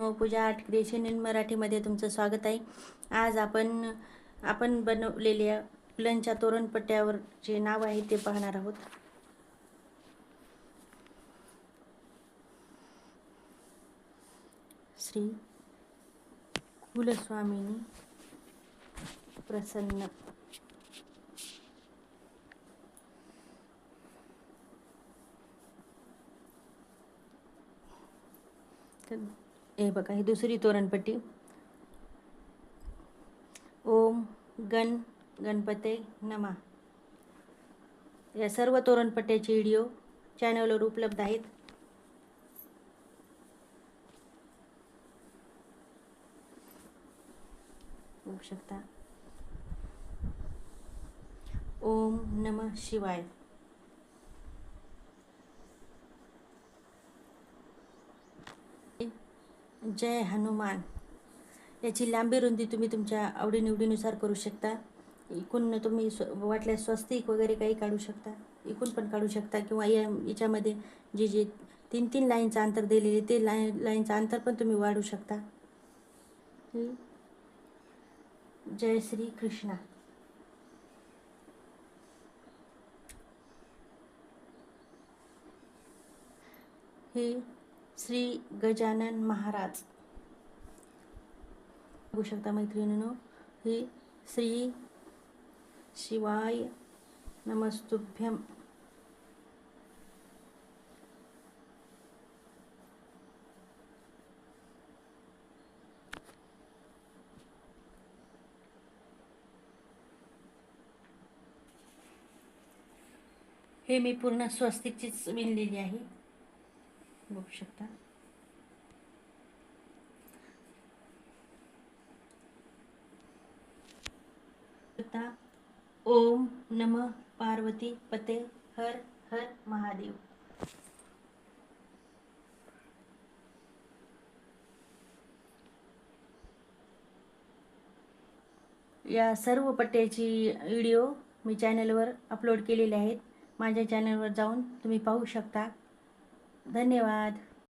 Pooja art creation in मराठीमध्ये तुमचं स्वागत आहे. आज आपण बनवलेल्या फुलांच्या तोरणपट्ट्यावर जे नाव आहे ते पाहणार आहोत. श्री कुलस्वामिनी प्रसन्न. हे बघा, ही दुसरी तोरणपट्टी. ओम गणपते नमा. या सर्व तोरणपट्ट्याचे व्हिडिओ चॅनलवर उपलब्ध आहेत. बघू शकता. ओम नमः शिवाय. जय हनुमान. याची लांबी रुंदी तुम्ही तुमच्या आवडीनिवडीनुसार करू शकता. इकून तुम्ही वाटल्यास स्वस्तिक वगैरे काही काढू शकता, इकून पण काढू शकता, किंवा याच्यामध्ये जे 3-3 लाईनचं अंतर दिलेले ते लाईनचं अंतर पण तुम्ही वाढवू शकता. जय श्री कृष्णा. हे श्री गजानन महाराज. बघू शकता मैत्रिणींनो. हे श्री शिवाय नमस्तुभ्यम. हे मी पूर्ण स्वस्तिकचीच विणलेली आहे. बघू शकता. ओम नमः पार्वती पते हर हर महादेव. या सर्व पट्ट्याची व्हिडिओ मी चॅनलवर अपलोड केलेले आहेत. माझ्या चॅनलवर जाऊन तुम्ही पाहू शकता. धन्यवाद.